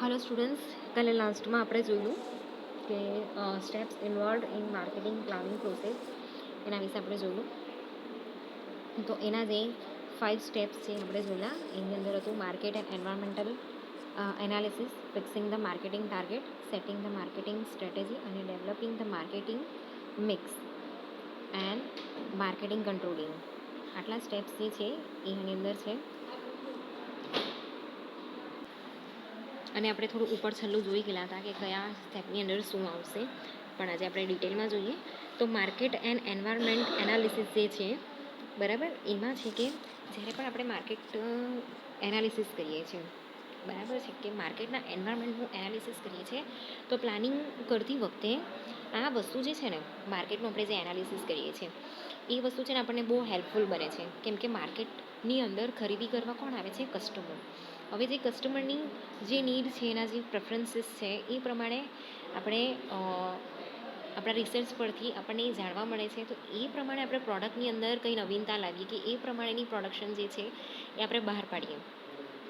Hello students, કાલે લાસ્ટમાં આપણે જોયું કે steps involve in marketing planning process એના વિશે આપણે જોયું. તો એના જે 5 સ્ટેપ્સ છે આપણે જોયા. એની અંદર હતું market and environmental analysis, fixing the marketing target, setting the marketing strategy અને developing the marketing mix and marketing controlling. આટલા સ્ટેપ્સ જે છે એની અંદર છે. અને આપણે થોડું ઉપર છેલ્લું જોઈ ગયેલા હતા કે કયા સ્ટેપની અંદર શું આવશે, પણ આજે આપણે ડિટેલમાં જોઈએ. તો માર્કેટ એન્ડ એન્વાયરમેન્ટ એનાલિસિસ જે છે, બરાબર, એમાં છે કે જ્યારે પણ આપણે માર્કેટ એનાલિસિસ કરીએ છીએ, બરાબર છે, કે માર્કેટના એન્વાયરમેન્ટનું એનાલિસિસ કરીએ છીએ, તો પ્લાનિંગ કરતી વખતે આ વસ્તુ જે છે ને, માર્કેટનું આપણે જે એનાલિસિસ કરીએ છીએ એ વસ્તુ છે ને આપણને બહુ હેલ્પફુલ બને છે. કેમ કે માર્કેટની અંદર ખરીદી કરવા કોણ આવે છે? કસ્ટમર. હવે જે કસ્ટમરની જે નીડ છે, એના જે પ્રેફરન્સીસ છે, એ પ્રમાણે આપણે આપણા રિસર્ચ પરથી આપણને એ જાણવા મળે છે. તો એ પ્રમાણે આપણે પ્રોડક્ટની અંદર કંઈ નવીનતા લાવીએ કે એ પ્રમાણેની પ્રોડક્શન જે છે એ આપણે બહાર પાડીએ,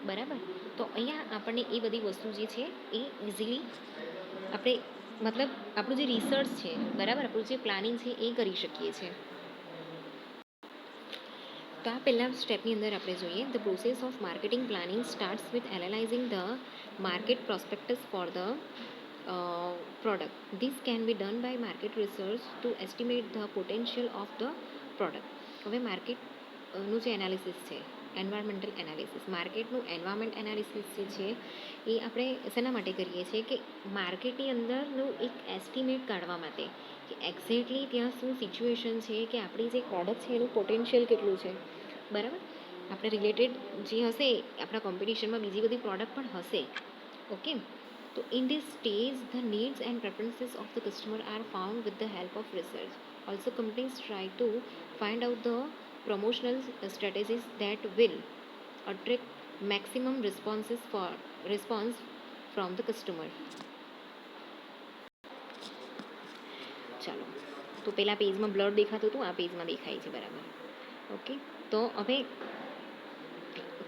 બરાબર. તો અહીંયા આપણને એ બધી વસ્તુ જે છે એ ઇઝીલી આપણે મતલબ આપણું જે રિસર્ચ છે, બરાબર, આપણું જે પ્લાનિંગ છે એ કરી શકીએ છીએ. તો આ પહેલાં સ્ટેપની અંદર આપણે જોઈએ. The process of marketing planning starts with analysing the market prospectus for the product. This can be done by market research to estimate the potential of the product. હવે માર્કેટનું જે એનાલિસિસ છે, એન્વાયરમેન્ટલ એનાલિસિસ, માર્કેટનું એન્વાયરમેન્ટ એનાલિસિસ જે છે એ આપણે શેના માટે કરીએ છીએ? કે માર્કેટની અંદરનું એક એસ્ટિમેટ કાઢવા માટે, કે એક્ઝેક્ટલી ત્યાં શું સિચ્યુએશન છે, કે આપણી જે પ્રોડક્ટ છે એનું પોટેન્શિયલ કેટલું છે, બરાબર. આપણે રિલેટેડ જે હશે, આપણા કોમ્પિટિશનમાં બીજી બધી પ્રોડક્ટ પણ હશે, ઓકે. તો in this stage the needs and preferences of the customer are found with the help of research. Also companies try to find out the promotional strategies that will attract maximum response from the customer. ચાલો, તો પેલા પેજમાં blur દેખાતું હતું, આ પેજમાં દેખાય છે, બરાબર, ઓકે. તો હવે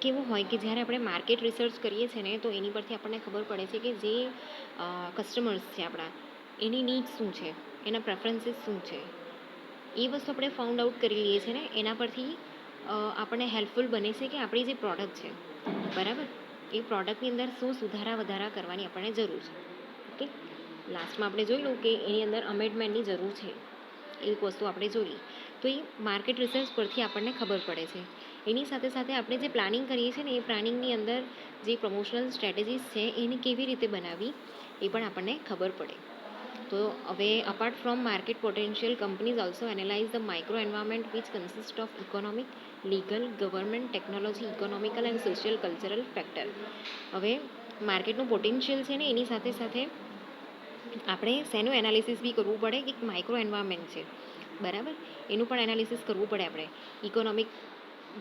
કેવું હોય કે જ્યારે આપણે માર્કેટ રિસર્ચ કરીએ છીએ ને, તો એની પરથી આપણને ખબર પડે છે કે જે કસ્ટમર્સ છે આપણા, એની નીડ શું છે, એના પ્રેફરન્સીસ શું છે, એ વસ્તુ આપણે ફાઉન્ડ આઉટ કરી લઈએ છીએ ને. એના પરથી આપણને હેલ્પફુલ બને છે કે આપણી જે પ્રોડક્ટ છે, બરાબર, એ પ્રોડક્ટની અંદર શું સુધારા વધારા કરવાની આપણને જરૂર છે, ઓકે. લાસ્ટમાં આપણે જોયું કે એની અંદર અમેન્ડમેન્ટની જરૂર છે, એક વસ્તુ આપણે જોઈ. તો એ માર્કેટ રિસર્ચ પરથી આપણને ખબર પડે છે. એની સાથે સાથે આપણે જે પ્લાનિંગ કરીએ છીએ ને, એ પ્લાનિંગની અંદર જે પ્રમોશનલ સ્ટ્રેટેજીસ છે એને કેવી રીતે બનાવવી એ પણ આપણને ખબર પડે. તો હવે apart from market potential, companies also analyse the micro environment which consist of economic, legal, government, technology, economical and social cultural factor. હવે માર્કેટનું પોટેન્શિયલ છે ને, એની સાથે સાથે આપણે શેનું એનાલિસિસ બી કરવું પડે? કે માઇક્રો એન્વાયરમેન્ટ છે, બરાબર, એનું પણ એનાલિસિસ કરવું પડે આપણે. ઇકોનોમિક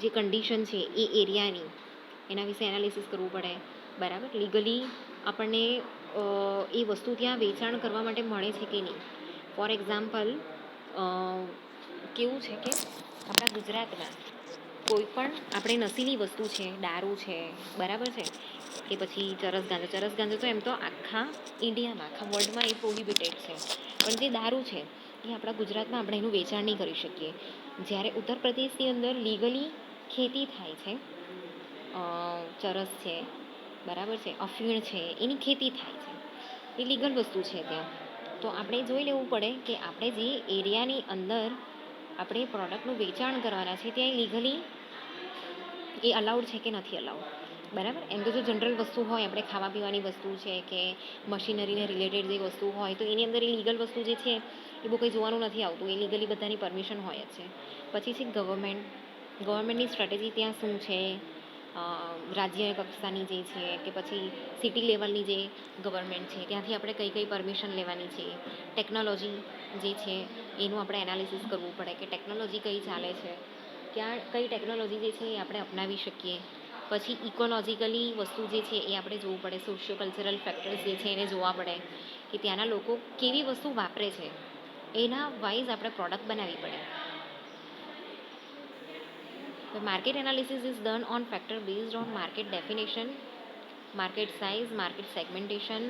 જે કન્ડિશન છે એ એરિયાની, એના વિશે એનાલિસિસ કરવું પડે, બરાબર. લીગલી આપણને એ વસ્તુ ત્યાં વેચાણ કરવા માટે મળે છે કે નહીં. ફોર એક્ઝામ્પલ, કેવું છે કે આપણા ગુજરાતમાં કોઈ પણ આપણે નશીલી વસ્તુ છે, દારૂ છે, બરાબર છે, કે પછી ચરસ ગાંજો તો એમ તો આખા ઇન્ડિયામાં, આખા વર્લ્ડમાં એ પ્રોહિબિટેડ છે. પણ જે દારૂ છે એ આપણા ગુજરાતમાં આપણે એનું વેચાણ નહીં કરી શકીએ. જ્યારે ઉત્તર પ્રદેશની અંદર લીગલી ખેતી થાય છે, ચરસ છે, બરાબર છે, અફીણ છે, એની ખેતી થાય છે, એ લીગલ વસ્તુ છે ત્યાં. તો આપણે જોઈ લેવું પડે કે આપણે જે એરિયાની અંદર આપણે પ્રોડક્ટનું વેચાણ કરવાના છે, ત્યાં લીગલી એ અલાઉડ છે કે નથી અલાઉડ, બરાબર. એમ તો જો જનરલ વસ્તુ હોય, આપણે ખાવા પીવાની વસ્તુ છે કે મશીનરીને રિલેટેડ જે વસ્તુ હોય, તો એની અંદર એ લીગલ વસ્તુ જે છે એ બહુ કંઈ જોવાનું નથી આવતું, એ લીગલી બધાની પરમિશન હોય જ છે. પછી છે ગવર્મેન્ટની સ્ટ્રેટેજી ત્યાં શું છે, રાજ્ય કક્ષાની જે છે કે પછી સિટી લેવલની જે ગવર્મેન્ટ છે, ત્યાંથી આપણે કઈ કઈ પરમિશન લેવાની છે. ટેકનોલોજી જે છે એનું આપણે એનાલિસિસ કરવું પડે કે ટેકનોલોજી કઈ ચાલે છે, ક્યાં કઈ ટેકનોલોજી જે છે એ આપણે અપનાવી શકીએ. પછી ઇકોલોજીકલી વસ્તુ જે છે એ આપણે જોવું પડે, સોશિયો કલ્ચરલ ફેક્ટર્સ જે છે એને જોવા પડે કે ત્યાંના લોકો કેવી વસ્તુ વાપરે છે, એના વાઇઝ આપણે પ્રોડક્ટ બનાવવી પડે. The market analysis is done on factor based on market definition market size, market segmentation,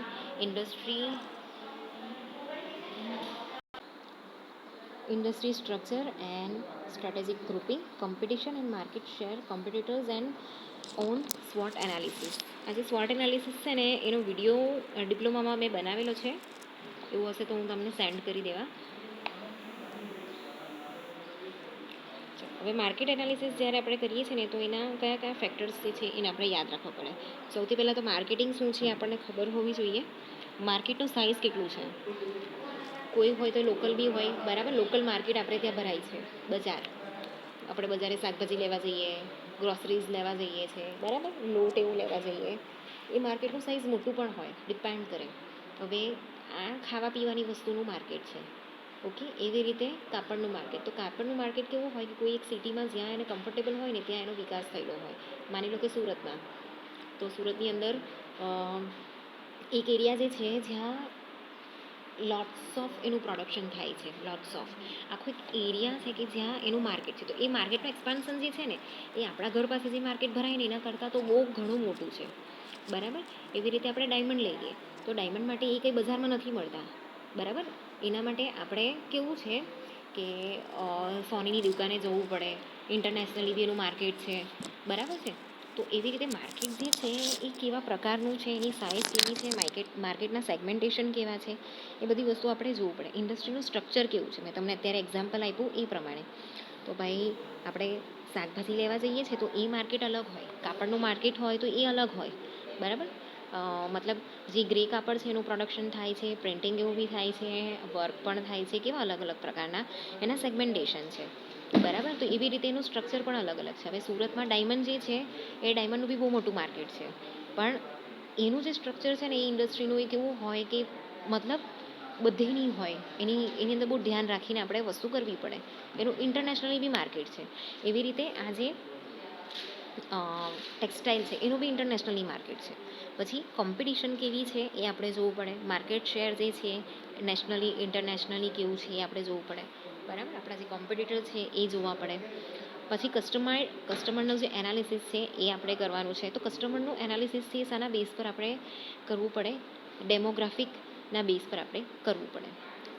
industry structure and strategic grouping, competition and market share, competitors and own SWOT analysis. આ જે SWOT analysis છે ને એનો video ડિપ્લોમામાં મેં બનાવેલો છે, એવું હશે તો હું તમને સેન્ડ કરી દેવા. હવે માર્કેટ એનાલિસિસ જ્યારે આપણે કરીએ છીએ ને તો એના કયા કયા ફેક્ટર્સ જે છે એને આપણે યાદ રાખવા પડે. સૌથી પહેલાં તો માર્કેટિંગ શું છે આપણને ખબર હોવી જોઈએ. માર્કેટનું સાઇઝ કેટલું છે. કોઈ હોય તો લોકલ બી હોય, બરાબર. લોકલ માર્કેટ આપણે ત્યાં ભરાય છે, બજાર. આપણે બજારે શાકભાજી લેવા જઈએ, ગ્રોસરીઝ લેવા જઈએ છીએ, બરાબર, લોટ એવું લેવા જઈએ. એ માર્કેટનું સાઇઝ મોટું પણ હોય, ડિપેન્ડ કરે. હવે આ ખાવા પીવાની વસ્તુનું માર્કેટ છે, ઓકે. એવી રીતે કાપડનું માર્કેટ. તો કાપડનું માર્કેટ કેવું હોય કે કોઈ એક સિટીમાં જ્યાં એને કમ્ફર્ટેબલ હોય ને ત્યાં એનો વિકાસ થયેલો હોય. માની લો કે સુરતમાં, તો સુરતની અંદર એક એરિયા જે છે જ્યાં લોટ્સ ઓફ એનું પ્રોડક્શન થાય છે, લોટ્સ ઓફ આખો એક એરિયા છે કે જ્યાં એનું માર્કેટ છે. તો એ માર્કેટનું એક્સપાન્શન જે છે ને એ આપણા ઘર પાસે જે માર્કેટ ભરાય ને એના કરતાં તો બહુ ઘણું મોટું છે, બરાબર. એવી રીતે આપણે ડાયમંડ લઈએ તો ડાયમંડ માટે એ કંઈ બજારમાં નથી મળતા, બરાબર. એના માટે આપણે કેવું છે કે સોનીની દુકાને જવું પડે, ઇન્ટરનેશનલી બી એનું માર્કેટ છે, બરાબર છે. તો એવી રીતે માર્કેટ જે છે એ કેવા પ્રકારનું છે, એની સાઇઝ કેવી છે, માર્કેટના સેગમેન્ટેશન કેવા છે, એ બધી વસ્તુ આપણે જોવું પડે. ઇન્ડસ્ટ્રીનું સ્ટ્રક્ચર કેવું છે, મેં તમને અત્યારે એક્ઝામ્પલ આપ્યું એ પ્રમાણે. તો ભાઈ આપણે શાકભાજી લેવા જઈએ છીએ તો એ માર્કેટ અલગ હોય, કાપડનું માર્કેટ હોય તો એ અલગ હોય, બરાબર. મતલબ જે ગ્રે કાપડ છે એનું પ્રોડક્શન થાય છે, પ્રિન્ટિંગ એવું બી થાય છે, વર્ક પણ થાય છે, કેવા અલગ અલગ પ્રકારના એના સેગમેન્ટેશન છે, બરાબર. તો એવી રીતે એનું સ્ટ્રક્ચર પણ અલગ અલગ છે. હવે સુરતમાં ડાયમંડ જે છે એ ડાયમંડનું બી બહુ મોટું માર્કેટ છે, પણ એનું જે સ્ટ્રક્ચર છે ને એ ઇન્ડસ્ટ્રીનું એ કેવું હોય કે મતલબ બધે નહીં હોય, એની અંદર બહુ ધ્યાન રાખીને આપણે વસ્તુ કરવી પડે. એનું ઇન્ટરનેશનલી બી માર્કેટ છે. એવી રીતે આ જે ટેક્સટાઇલ છે એનું બી ઇન્ટરનેશનલી માર્કેટ છે. પછી કોમ્પિટિશન કેવી છે એ આપણે જોવું પડે. માર્કેટ શેર જે છે નેશનલી ઇન્ટરનેશનલી કેવું છે એ આપણે જોવું પડે, બરાબર. આપણા જે કોમ્પિટિટર છે એ જોવા પડે. પછી કસ્ટમરનું જે એનાલિસિસ છે એ આપણે કરવાનું છે. તો કસ્ટમરનું એનાલિસિસ છે શાના બેઝ પર આપણે કરવું પડે, ડેમોગ્રાફિકના બેઝ પર આપણે કરવું પડે.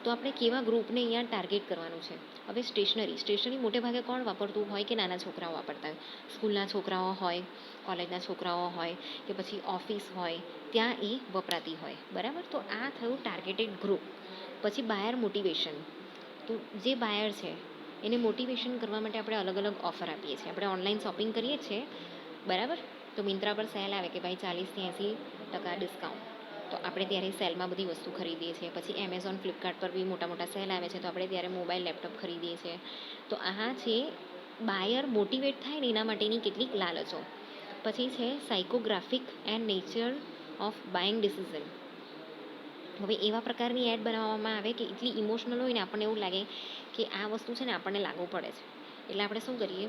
તો આપણે કેવા ગ્રુપને અહીંયા ટાર્ગેટ કરવાનું છે. હવે સ્ટેશનરી મોટે ભાગે કોણ વાપરતું હોય કે નાના છોકરાઓ વાપરતા હોય. સ્કૂલના છોકરાઓ હોય, કોલેજના છોકરાઓ હોય કે પછી ઓફિસ હોય, ત્યાં એ વપરાતી હોય, બરાબર. તો આ થયું ટાર્ગેટેડ ગ્રુપ. પછી બાયર મોટિવેશન. તો જે બાયર છે એને મોટિવેશન કરવા માટે આપણે અલગ અલગ ઓફર આપીએ છીએ. આપણે ઓનલાઈન શોપિંગ કરીએ છીએ, બરાબર. તો મિંત્રા પર સેલ આવે કે ભાઈ 40-80% ડિસ્કાઉન્ટ, તો આપણે ત્યારે સેલમાં બધી વસ્તુ ખરીદીએ છીએ. પછી એમેઝોન, ફ્લિપકાર્ટ પર બી મોટા મોટા સેલ આવે છે તો આપણે ત્યારે મોબાઈલ, લેપટોપ ખરીદીએ છીએ. તો આ છે બાયર મોટિવેટ થાય ને એના માટેની કેટલીક લાલચો. પછી છે psychographic and nature of buying decision. હવે એવા પ્રકારની એડ બનાવવામાં આવે કે એટલી ઇમોશનલ હોય ને આપણને એવું લાગે કે આ વસ્તુ છે ને આપણને લાગુ પડે છે, એટલે આપણે શું કરીએ,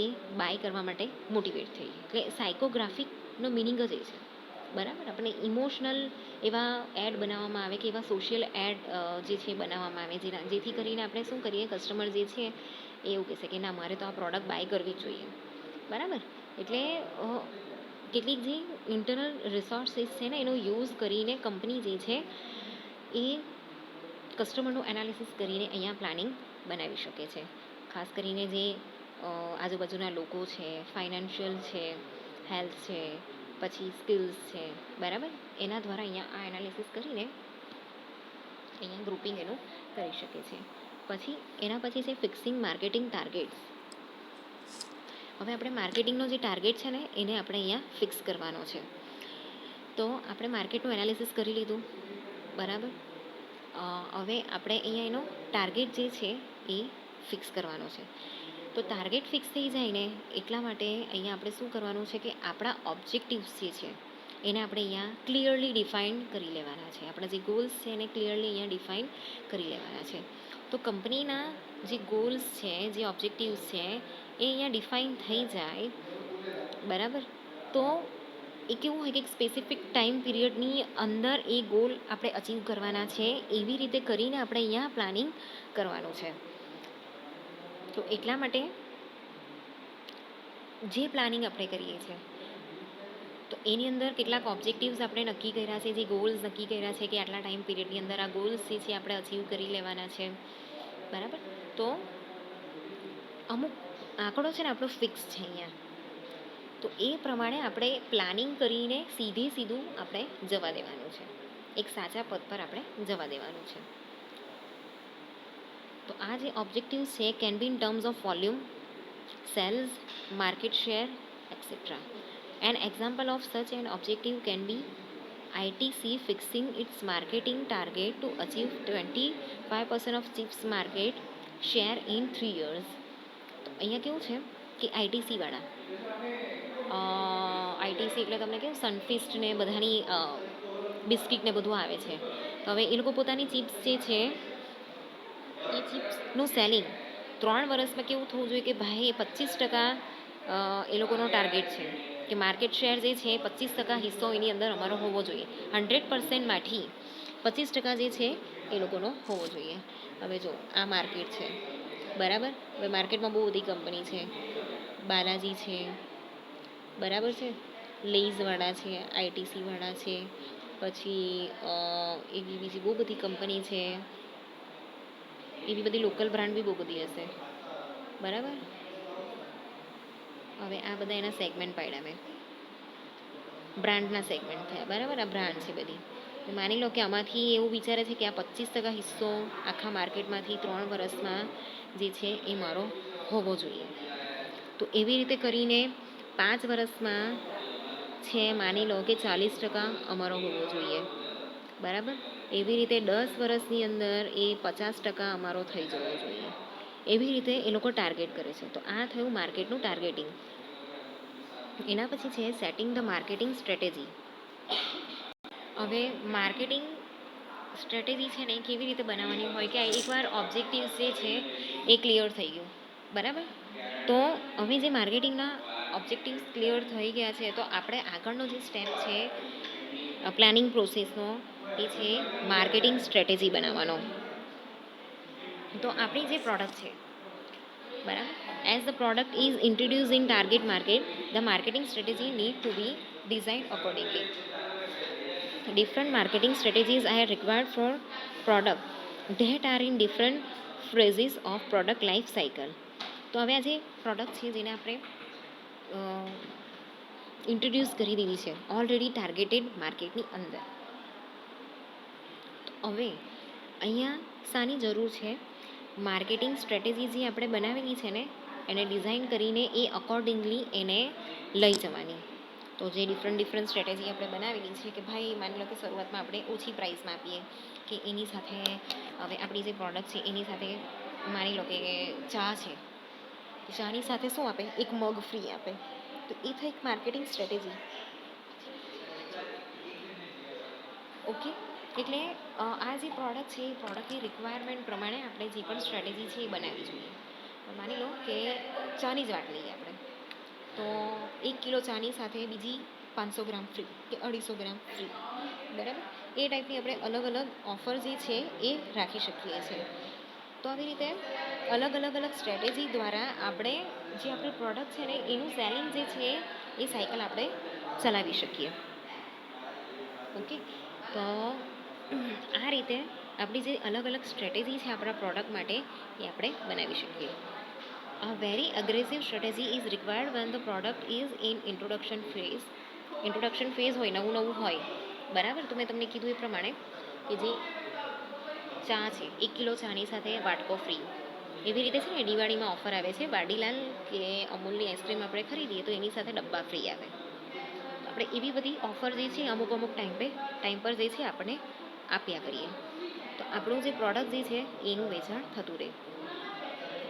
એ બાય કરવા માટે મોટિવેટ થઈએ. એટલે સાયકોગ્રાફિકનો મિનિંગ જ એ છે, બરાબર. આપણે ઇમોશનલ એવા એડ બનાવવામાં આવે કે એવા સોશિયલ એડ જે છે બનાવવામાં આવે જેથી કરીને આપણે શું કરીએ, કસ્ટમર જે છે એ એવું કહેશે કે ના, મારે તો આ પ્રોડક્ટ બાય કરવી જ જોઈએ, બરાબર. એટલે કેટલીક જે ઇન્ટરનલ રિસોર્સિસ છે ને એનો યુઝ કરીને કંપની જે છે એ કસ્ટમરનું એનાલિસિસ કરીને અહીંયા પ્લાનિંગ બનાવી શકે છે. ખાસ કરીને જે આજુબાજુના લોકો છે, ફાઇનાન્શિયલ છે, હેલ્થ છે, પછી સ્કિલ્સ છે, બરાબર. એના દ્વારા અહીંયા આ એનાલિસિસ કરીને અહીંયા ગ્રુપિંગ એનું કરી શકે છે. પછી એના પછી છે ફિક્સિંગ માર્કેટિંગ ટાર્ગેટ્સ. હવે આપણે માર્કેટિંગનો જે ટાર્ગેટ છે ને એને આપણે અહીંયા ફિક્સ કરવાનો છે. તો આપણે માર્કેટનું એનાલિસિસ કરી લીધું, બરાબર. હવે આપણે અહીંયા એનો ટાર્ગેટ જે છે એ ફિક્સ કરવાનો છે. તો ટાર્ગેટ ફિક્સ થઈ જાય ને એટલા માટે અહીંયા આપણે શું કરવાનું છે કે આપણા ઓબ્જેક્ટિવ્સ જે છે એને આપણે અહીંયા ક્લિયરલી ડિફાઇન કરી લેવાના છે. આપણા જે ગોલ્સ છે એને ક્લિયરલી અહીંયા ડિફાઇન કરી લેવાના છે. તો કંપનીના જે ગોલ્સ છે, જે ઓબ્જેક્ટિવ્સ છે એ અહીંયા ડિફાઇન થઈ જાય, બરાબર. તો એ કેવું હોય કે એક સ્પેસિફિક ટાઈમ પીરિયડની અંદર એ ગોલ આપણે અચીવ કરવાના છે, એવી રીતે કરીને આપણે અહીંયા પ્લાનિંગ કરવાનું છે. તો એટલા માટે જે પ્લાનિંગ આપણે કરીએ છીએ તો એની અંદર કેટલાક ઓબ્જેક્ટિવ્સ આપણે નક્કી કર્યા છે, જે ગોલ્સ નક્કી કર્યા છે કે આટલા ટાઈમ પીરિયડની અંદર આ ગોલ્સ જે છે આપણે અચીવ કરી લેવાના છે, બરાબર. તો અમુક આંકડો છે ને આપણો ફિક્સ છે અહીંયા, તો એ પ્રમાણે આપણે પ્લાનિંગ કરીને સીધું આપણે જવા દેવાનું છે, એક સાચા પદ પર આપણે જવા દેવાનું છે. તો આ જે ઓબ્જેક્ટિવ્સ છે can be in terms of volume, sales, market share, etcetera. An example of such an objective can be ITC fixing its marketing target to achieve 25% of chips market share in 3 years. તો અહીંયા કેવું છે કે આઈટીસીવાળા, ITC એટલે તમને કેવું સનફિસ્ટ ને બધાની બિસ્કિટ ને બધું આવે છે. તો હવે એ લોકો પોતાની ચિપ્સ જે છે એ ચિપ્સનું સેલિંગ 3 વર્ષમાં કેવું થવું જોઈએ કે ભાઈ 25% એ લોકોનો ટાર્ગેટ છે કે માર્કેટ શેર જે છે 25% હિસ્સો એની અંદર અમારો હોવો જોઈએ. 100%માંથી 25% જે છે એ લોકોનો હોવો જોઈએ. હવે જો આ માર્કેટ છે, બરાબર. હવે માર્કેટમાં બહુ બધી કંપની છે, બાલાજી છે, બરાબર છે, લેઝવાળા છે, આઈટીસીવાળા છે, પછી એવી બીજી બહુ બધી કંપની છે, એવી બધી લોકલ બ્રાન્ડ બી બહુ બધી હશે, બરાબર. હવે આ બધા એના સેગમેન્ટ પાડ્યા મેં, બ્રાન્ડના સેગમેન્ટ થયા, બરાબર. આ બ્રાન્ડ છે બધી. માની લો કે આમાંથી એવું વિચારે છે કે આ 25% હિસ્સો આખા માર્કેટમાંથી 3 વર્ષમાં જે છે એ મારો હોવો જોઈએ. તો એવી રીતે કરીને 5 વર્ષમાં છે માની લો કે 40% અમારો હોવો જોઈએ, બરાબર. એવી રીતે 10 વર્ષની અંદર એ 50% અમારો થઈ જવો જોઈએ. એવી રીતે એ લોકો ટાર્ગેટ કરે છે. તો આ થયું માર્કેટનું ટાર્ગેટિંગ. એના પછી છે સેટિંગ ધ માર્કેટિંગ સ્ટ્રેટેજી. હવે માર્કેટિંગ સ્ટ્રેટેજી છે ને કેવી રીતે બનાવવાની હોય કે એકવાર ઓબ્જેક્ટિવ્સ જે છે એ ક્લિયર થઈ ગયું, બરાબર. તો હવે જે માર્કેટિંગના ઓબ્જેક્ટિવ્સ ક્લિયર થઈ ગયા છે, તો આપણે આગળનો જે સ્ટેપ છે પ્લાનિંગ પ્રોસેસનો એ છે માર્કેટિંગ સ્ટ્રેટેજી બનાવવાનો. તો આપણી જે પ્રોડક્ટ છે, બરાબર, as the product is introduce in target market, the marketing strategy need to be design accordingly. Different marketing strategies are required for product that are in different phases of product life cycle. તો હવે આ જે product છે જેને આપણે introduce કરી દીધી છે ઓલરેડી ટાર્ગેટેડ માર્કેટની અંદર, તો હવે અહીંયા શાની જરૂર છે? માર્કેટિંગ સ્ટ્રેટેજી જે આપણે બનાવેલી છે ને એને ડિઝાઇન કરીને એ અકોર્ડિંગલી એને લઈ જવાની. તો જે ડિફરન્ટ સ્ટ્રેટેજી આપણે બનાવેલી છે કે ભાઈ માની લો કે શરૂઆતમાં આપણે ઓછી પ્રાઇસમાં આપીએ કે એની સાથે હવે આપણી જે પ્રોડક્ટ છે એની સાથે માની લો કે ચા છે, ચાની સાથે શું આપે? એક મગ ફ્રી આપે. તો એ થઈ એક માર્કેટિંગ સ્ટ્રેટેજી. ઓકે, એટલે આ જે પ્રોડક્ટ છે એ પ્રોડક્ટની રિક્વાયરમેન્ટ પ્રમાણે આપણે જે પણ સ્ટ્રેટેજી છે એ બનાવવી જોઈએ. માની લો કે ચાની જ વાત લઈએ આપણે, તો 1 કિલો ચાની સાથે બીજી 500 ગ્રામ ફ્રી કે 250 ગ્રામ ફ્રી, બરાબર. એ ટાઈપની આપણે અલગ અલગ ઓફર જે છે એ રાખી શકીએ છીએ. તો આવી રીતે અલગ અલગ સ્ટ્રેટેજી દ્વારા આપણે જે આપણી પ્રોડક્ટ છે ને એનું સેલિંગ જે છે એ સાયકલ આપણે ચલાવી શકીએ. ઓકે, તો આ રીતે આપણી જે અલગ સ્ટ્રેટેજી છે આપણા પ્રોડક્ટ માટે એ આપણે બનાવી શકીએ. A very aggressive strategy is required when the product is in introduction phase. Introduction phase હોય, નવું હોય, બરાબર. તો મેં તમને કીધું એ પ્રમાણે કે જે ચા છે 1 કિલો ચાની સાથે વાટકો ફ્રી, એવી રીતે છે ને દિવાળીમાં ઓફર આવે છે, વાડીલાલ કે અમૂલની આઈસ્ક્રીમ આપણે ખરીદીએ તો એની સાથે ડબ્બા ફ્રી આવે. તો આપણે એવી બધી ઓફર જે છે અમુક ટાઈમ પર જે છે આપણે આપ્યા કરીએ, તો આપણું જે પ્રોડક્ટ જે છે એનું વેચાણ થતું રહે.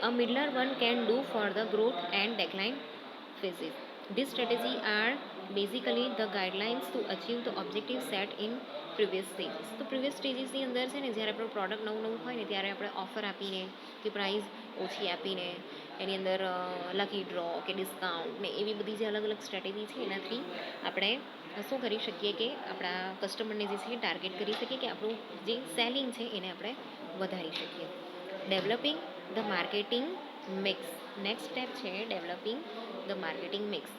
A middler one can do for the growth and decline phases. These strategies are basically the guidelines to achieve the objective set in previous stages. તો previous stagesની અંદર છે ને જ્યારે આપણું પ્રોડક્ટ નવું હોય ને ત્યારે આપણે ઓફર આપીને કે પ્રાઇસ ઓછી આપીને એની અંદર લકી ડ્રો કે ડિસ્કાઉન્ટ ને એવી બધી જે અલગ સ્ટ્રેટેજી છે એનાથી આપણે શું કરી શકીએ કે આપણા કસ્ટમરને જે છે ટાર્ગેટ કરી શકીએ કે આપણું જે સેલિંગ છે એને આપણે વધારી શકીએ. Developing the marketing mix. Next step છે ડેવલપિંગ ધ માર્કેટિંગ મિક્સ.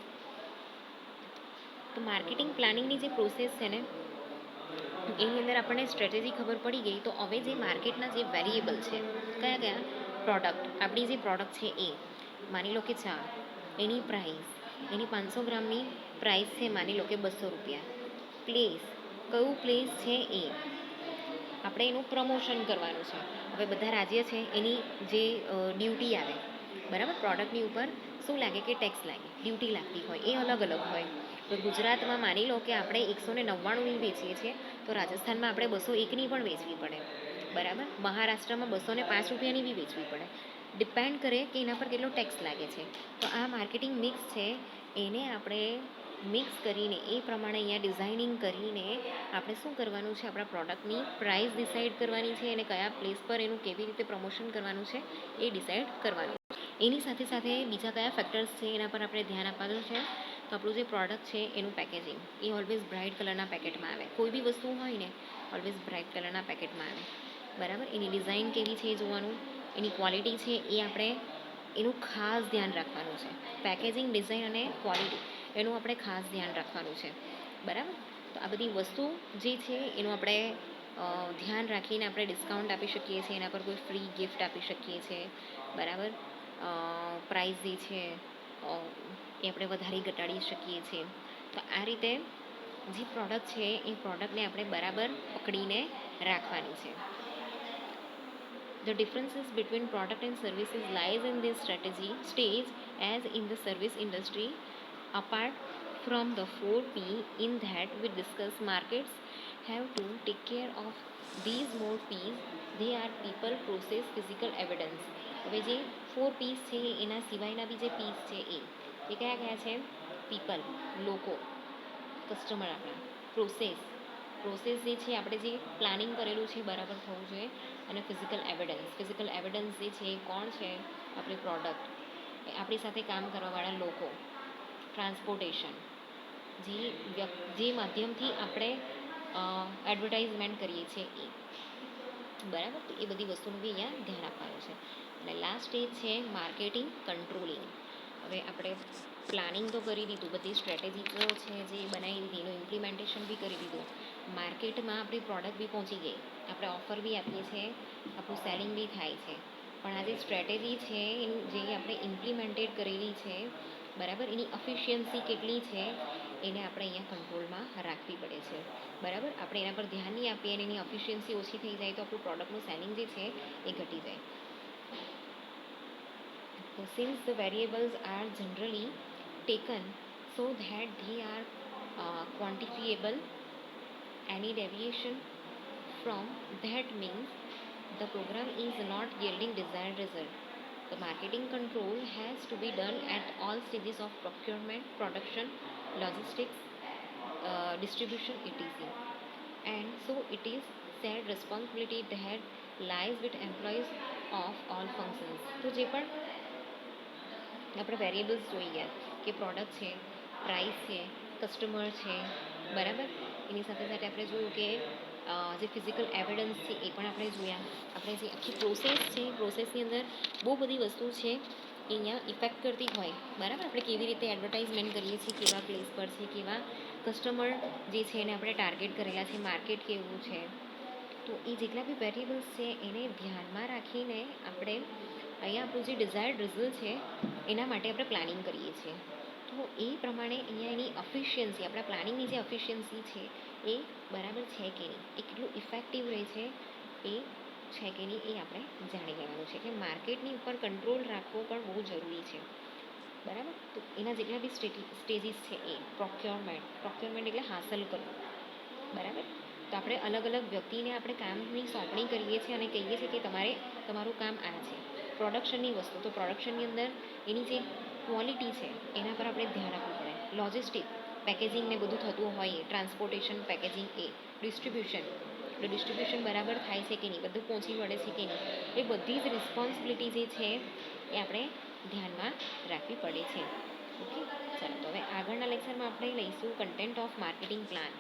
તો માર્કેટિંગ પ્લાનિંગની જે પ્રોસેસ છે ને એની અંદર આપણને સ્ટ્રેટેજી ખબર પડી ગઈ. તો હવે જે માર્કેટના જે વેરિયેબલ છે, કયા કયા પ્રોડક્ટ, આપણી જે પ્રોડક્ટ છે એ માની લો કે ચા, એની પ્રાઇસ, એની 500 ગ્રામની પ્રાઇસ છે માની લો કે 200 રૂપિયા. પ્લેસ, કયું પ્લેસ છે એ આપણે એનું પ્રમોશન કરવાનું છે. હવે બધા રાજ્ય છે એની જે ડ્યુટી આવે, બરાબર, પ્રોડક્ટની ઉપર શું લાગે કે ટેક્સ લાગે, ડ્યુટી લાગતી હોય, એ અલગ અલગ હોય. તો ગુજરાતમાં માની લો કે આપણે 199ની વેચીએ છીએ, તો રાજસ્થાનમાં આપણે 201ની પણ વેચવી પડે, બરાબર. મહારાષ્ટ્રમાં 205 રૂપિયાની બી વેચવી પડે. ડિપેન્ડ કરે કે એના પર કેટલો ટેક્સ લાગે છે. તો આ માર્કેટિંગ મિક્સ છે, એને આપણે મિક્સ કરીને એ પ્રમાણે અહીંયા ડિઝાઇનિંગ કરીને આપણે શું કરવાનું છે, આપણા પ્રોડક્ટની પ્રાઇસ ડિસાઇડ કરવાની છે અને કયા પ્લેસ પર એનું કેવી રીતે પ્રમોશન કરવાનું છે એ ડિસાઇડ કરવાનું. એની સાથે સાથે બીજા કયા ફેક્ટર્સ છે એના પર આપણે ધ્યાન આપવાનું છે. તો આપણું જે પ્રોડક્ટ છે એનું પેકેજિંગ એ ઓલવેઝ બ્રાઇટ કલરના પેકેટમાં આવે. કોઈ બી વસ્તુ હોય ને ઓલવેઝ બ્રાઇટ કલરના પેકેટમાં આવે, બરાબર. એની ડિઝાઇન કેવી છે એ જોવાનું, એની ક્વોલિટી છે એ આપણે એનું ખાસ ધ્યાન રાખવાનું છે. પેકેજિંગ, ડિઝાઇન અને ક્વોલિટી એનું આપણે ખાસ ધ્યાન રાખવાનું છે, બરાબર. તો આ બધી વસ્તુ જે છે એનું આપણે ધ્યાન રાખીને આપણે ડિસ્કાઉન્ટ આપી શકીએ છીએ, એના પર કોઈ ફ્રી ગિફ્ટ આપી શકીએ છીએ, બરાબર. પ્રાઇસ જે છે એ આપણે વધારી ઘટાડી શકીએ છીએ. તો આ રીતે જે પ્રોડક્ટ છે એ પ્રોડક્ટને આપણે બરાબર પકડીને રાખવાની છે. The differences between product and services lies in this strategy stage as in the service industry. Apart from the 4P in that we discuss, markets have to take care of these more P's. They are people, process, physical, evidence. હવે જે 4 P's છે એના સિવાયના બી જે P's છે એ કયા કયા છે? પીપલ, લોકો, કસ્ટમર આપણા, પ્રોસેસ જે છે આપણે જે પ્લાનિંગ કરેલું છે બરાબર થવું જોઈએ, અને ફિઝિકલ એવિડન્સ જે છે એ કોણ છે? આપણી પ્રોડક્ટ, આપણી સાથે કામ કરવાવાળા લોકો, ટ્રાન્સપોર્ટેશન, જે માધ્યમથી આપણે એડવર્ટાઇઝમેન્ટ કરીએ છીએ એ, બરાબર. તો એ બધી વસ્તુનું બી અહીંયા ધ્યાન આપવાનું છે. અને લાસ્ટ સ્ટેજ છે માર્કેટિંગ કંટ્રોલિંગ. હવે આપણે પ્લાનિંગ તો કરી દીધું, બધી સ્ટ્રેટેજી છે જે બનાવી દીધી, એનું ઇમ્પ્લિમેન્ટેશન બી કરી દીધું, માર્કેટમાં આપણી પ્રોડક્ટ બી પહોંચી ગઈ, આપણે ઓફર બી આપીએ છીએ, આપણું સેલિંગ બી થાય છે. પણ આ જે સ્ટ્રેટેજી છે એનું જે આપણે ઇમ્પ્લિમેન્ટેડ કરેલી છે, બરાબર, એની એફિશિયન્સી કેટલી છે એને આપણે અહીંયા કંટ્રોલમાં રાખવી પડે છે, બરાબર. આપણે એના પર ધ્યાન નહીં આપીએ અને એની એફિશિયન્સી ઓછી થઈ જાય તો આપણું પ્રોડક્ટનું સેલિંગ જે છે એ ઘટી જાય. So since the variables are generally taken so that they are quantifiable, any deviation from that means the program is not yielding desired result. The marketing control has to be done at all stages of procurement, production, logistics, distribution, etc. And so it is said responsibility that lies with employees of all functions. તો જે પણ આપણે variables જોઈ ગયા કે product છે, price છે, customer છે, બરાબર. એની સાથે સાથે આપણે જોયું કે જે ફિઝિકલ એવિડન્સ છે એ પણ આપણે જોયા. આપણે જે આખી પ્રોસેસ છે, પ્રોસેસની અંદર બહુ બધી વસ્તુ છે એ અહીંયા ઇફેક્ટ કરતી હોય, બરાબર. આપણે કેવી રીતે એડવર્ટાઇઝમેન્ટ કરીએ છીએ, કેવા પ્લેસ પર છે, કેવા કસ્ટમર જે છે એને આપણે ટાર્ગેટ કરેલા છે, માર્કેટ કેવું છે. તો એ જેટલા બી વેરિયેબલ્સ છે એને ધ્યાનમાં રાખીને આપણે અહીંયા આપણું જે ડિઝાયર્ડ રિઝલ્ટ છે એના માટે આપણે પ્લાનિંગ કરીએ છીએ. તો એ પ્રમાણે અહીંયા એની એફિશિયન્સી, આપણા પ્લાનિંગની જે એફિશિયન્સી છે એ બરાબર છે કે નહીં, એ કેટલું ઇફેક્ટિવ રહે છે એ છે કે નહીં, એ આપણે જાણી લેવાનું છે. કે માર્કેટની ઉપર કંટ્રોલ રાખવો પણ બહુ જરૂરી છે, બરાબર. તો એના જેટલા બી સ્ટેજીસ છે એ પ્રોક્યોરમેન્ટ એટલે હાંસલ કરવું, બરાબર. તો આપણે અલગ અલગ વ્યક્તિને આપણે કામની સોંપણી કરીએ છીએ અને કહીએ છીએ કે તમારું કામ આ છે. પ્રોડક્શનની વસ્તુ, તો પ્રોડક્શનની અંદર એની જે ક્વોલિટી છે એના પર આપણે ધ્યાન આપવું પડે. લોજિસ્ટિક, પેકેજિંગ ને બધું થતું હોય, ટ્રાન્સપોર્ટેશન, પેકેજિંગ, ડિસ્ટ્રીબ્યુશન બરાબર થાય છે કે નહીં, બધું પહોંચી વળે છે કે નહીં, એ બધી જ રિસ્પોન્સિબિલિટી જે છે એ આપણે ધ્યાનમાં રાખવી પડે છે. ઓકે, ચાલો. તો હવે આગળના લેક્ચરમાં આપણે લઈશું કન્ટેન્ટ ઓફ માર્કેટિંગ પ્લાન.